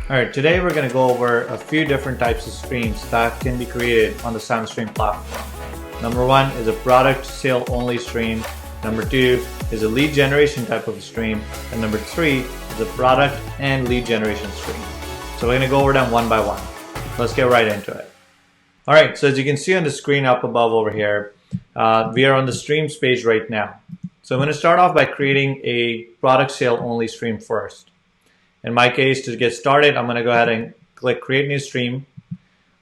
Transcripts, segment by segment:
Alright, today we're going to go over a few different types of streams that can be created on the SimonStream platform. Number one is a product sale only stream. Number two is a lead generation type of a stream. And number three is a product and lead generation stream. So we're going to go over them one by one. Let's get right into it. Alright, so as you can see on the screen up above over here, we are on the streams page right now. So I'm going to start off by creating a product sale only stream first. In my case, to get started, I'm going to go ahead and click Create New Stream.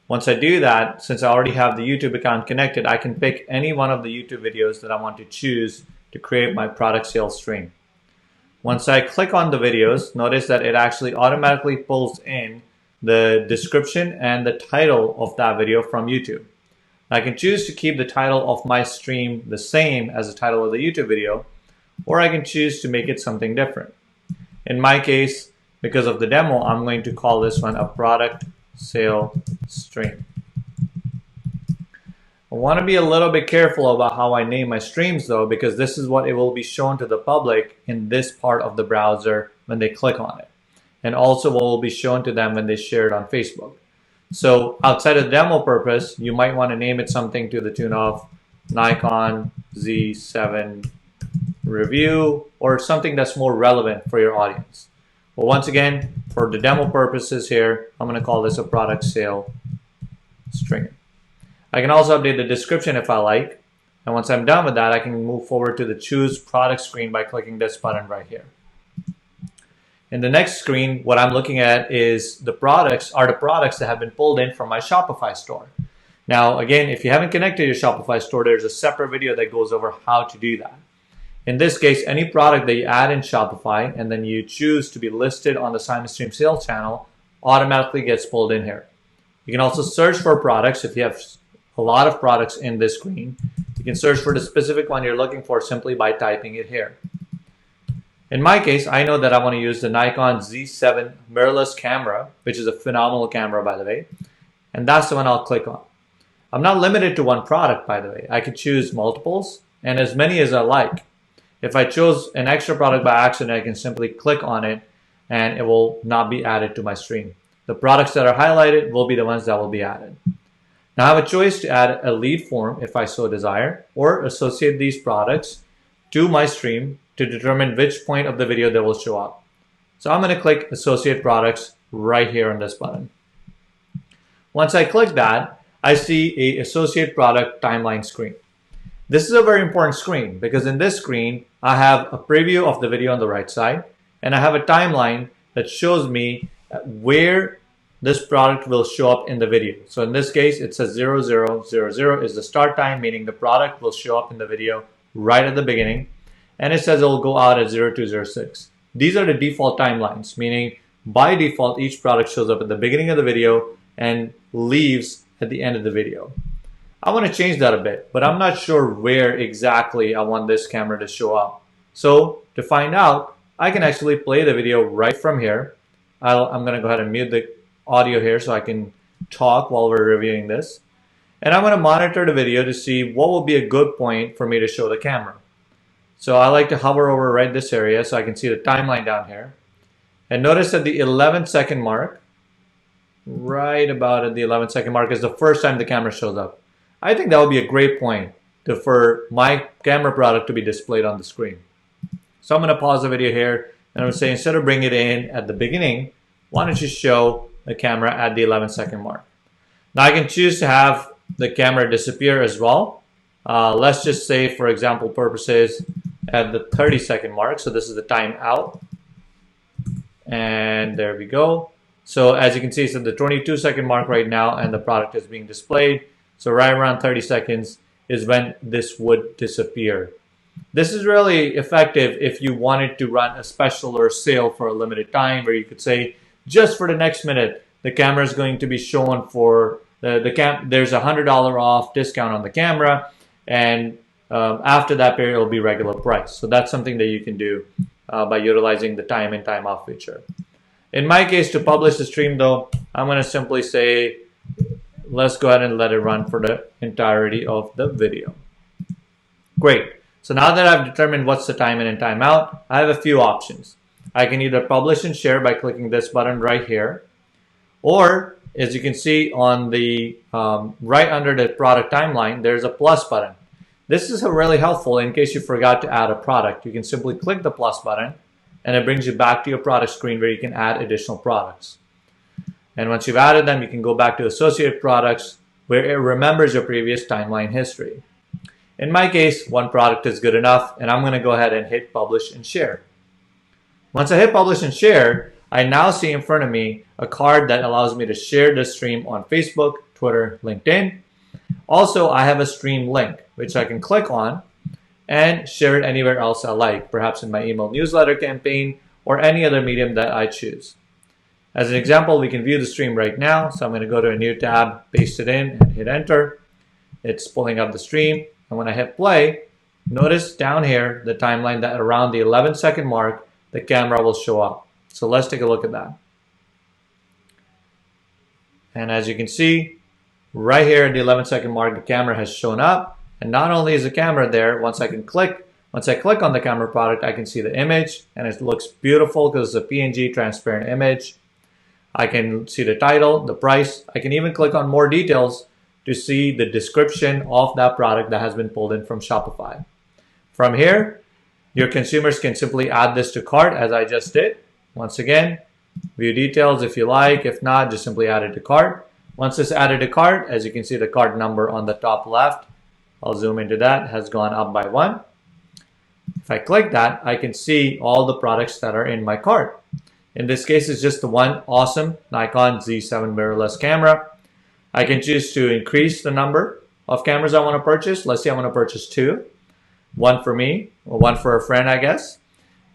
Once I do that, since I already have the YouTube account connected, I can pick any one of the YouTube videos that I want to choose to create my product sales stream. Once I click on the videos, notice that it actually automatically pulls in the description and the title of that video from YouTube. I can choose to keep the title of my stream the same as the title of the YouTube video, or I can choose to make it something different. In my case, because of the demo, I'm going to call this one a product sale stream. I want to be a little bit careful about how I name my streams though, because this is what it will be shown to the public in this part of the browser when they click on it. And also what will be shown to them when they share it on Facebook. So outside of the demo purpose, you might want to name it something to the tune of Nikon Z7 review or something that's more relevant for your audience. But once again, for the demo purposes here, I'm going to call this a product sale stream. I can also update the description if I like. And once I'm done with that, I can move forward to the Choose Product screen by clicking this button right here. In the next screen, what I'm looking at is the products that have been pulled in from my Shopify store. Now, again, if you haven't connected your Shopify store, there's a separate video that goes over how to do that. In this case, any product that you add in Shopify and then you choose to be listed on the SimonStream sales channel automatically gets pulled in here. You can also search for products if you have a lot of products in this screen. You can search for the specific one you're looking for simply by typing it here. In my case, I know that I want to use the Nikon Z7 mirrorless camera, which is a phenomenal camera, by the way. And that's the one I'll click on. I'm not limited to one product, by the way. I could choose multiples and as many as I like. If I chose an extra product by accident, I can simply click on it and it will not be added to my stream. The products that are highlighted will be the ones that will be added. Now I have a choice to add a lead form if I so desire, or associate these products to my stream to determine which point of the video they will show up. So I'm going to click Associate Products right here on this button. Once I click that, I see a Associate Product timeline screen. This is a very important screen because in this screen, I have a preview of the video on the right side and I have a timeline that shows me where this product will show up in the video. So in this case, it says 0000 is the start time, meaning the product will show up in the video right at the beginning. And it says it will go out at 0206. These are the default timelines, meaning by default, each product shows up at the beginning of the video and leaves at the end of the video. I want to change that a bit, but I'm not sure where exactly I want this camera to show up. So to find out, I can actually play the video right from here. I'm going to go ahead and mute the audio here so I can talk while we're reviewing this. And I'm going to monitor the video to see what will be a good point for me to show the camera. So I like to hover over right this area so I can see the timeline down here. And notice at the 11-second mark, right about at the 11-second mark is the first time the camera shows up. I think that would be a great point for my camera product to be displayed on the screen. So I'm going to pause the video here and I'm going to say instead of bringing it in at the beginning, why don't you show the camera at the 11-second mark. Now I can choose to have the camera disappear as well. Let's just say for example purposes at the 30-second mark. So this is the time out. And there we go. So as you can see, it's at the 22-second mark right now and the product is being displayed. So right around 30 seconds is when this would disappear. This is really effective if you wanted to run a special or sale for a limited time where you could say, just for the next minute, the camera is going to be shown for there's a $100 off discount on the camera. And after that period, it will be regular price. So that's something that you can do by utilizing the time in, time out feature. In my case, to publish the stream though, I'm going to simply say, let's go ahead and let it run for the entirety of the video. Great. So now that I've determined what's the time in and time out, I have a few options. I can either publish and share by clicking this button right here, Or as you can see on the right under the product timeline, there's a plus button. This is really helpful in case you forgot to add a product. You can simply click the plus button and it brings you back to your product screen where you can add additional products. And once you've added them, you can go back to associated products where it remembers your previous timeline history. In my case, one product is good enough, and I'm going to go ahead and hit publish and share. Once I hit publish and share, I now see in front of me a card that allows me to share the stream on Facebook, Twitter, LinkedIn. Also, I have a stream link, which I can click on and share it anywhere else I like, perhaps in my email newsletter campaign or any other medium that I choose. As an example, we can view the stream right now. So I'm going to go to a new tab, paste it in, and hit enter. It's pulling up the stream. And when I hit play, notice down here the timeline that around the 11-second mark, the camera will show up. So let's take a look at that. And as you can see, right here at the 11-second mark, the camera has shown up. And not only is the camera there, once I click on the camera product, I can see the image, and it looks beautiful because it's a PNG transparent image. I can see the title, the price. I can even click on more details to see the description of that product that has been pulled in from Shopify. From here, your consumers can simply add this to cart as I just did. Once again, view details if you like. If not, just simply add it to cart. Once it's added to cart, as you can see the cart number on the top left, I'll zoom into that, has gone up by 1. If I click that, I can see all the products that are in my cart. In this case, it's just the one awesome Nikon Z7 mirrorless camera. I can choose to increase the number of cameras I want to purchase. Let's say I want to purchase 2. One for me, or one for a friend, I guess.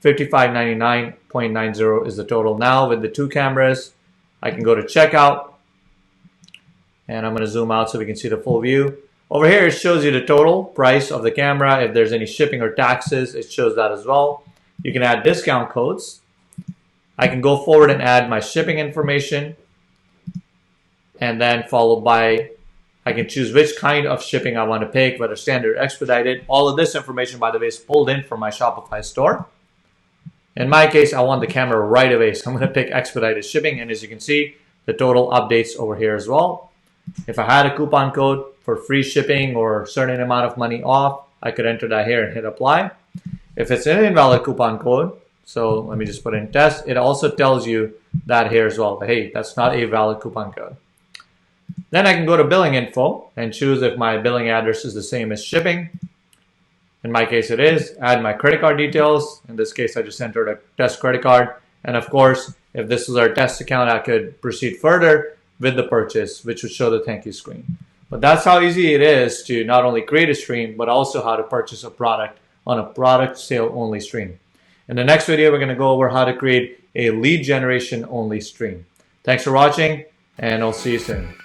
$55.99.90 is the total now with the 2 cameras. I can go to checkout. And I'm going to zoom out so we can see the full view. Over here, it shows you the total price of the camera. If there's any shipping or taxes, it shows that as well. You can add discount codes. I can go forward and add my shipping information, and then followed by, I can choose which kind of shipping I want to pick, whether standard or expedited. All of this information, by the way, is pulled in from my Shopify store. In my case, I want the camera right away, so I'm going to pick expedited shipping, and as you can see, the total updates over here as well. If I had a coupon code for free shipping or a certain amount of money off, I could enter that here and hit apply. If it's an invalid coupon code, so let me just put in test. It also tells you that here as well. Hey, that's not a valid coupon code. Then I can go to billing info and choose if my billing address is the same as shipping. In my case, it is. Add my credit card details. In this case, I just entered a test credit card. And of course, if this is our test account, I could proceed further with the purchase, which would show the thank you screen. But that's how easy it is to not only create a stream, but also how to purchase a product on a product sale only stream. In the next video, we're going to go over how to create a lead generation only stream. Thanks for watching, and I'll see you soon.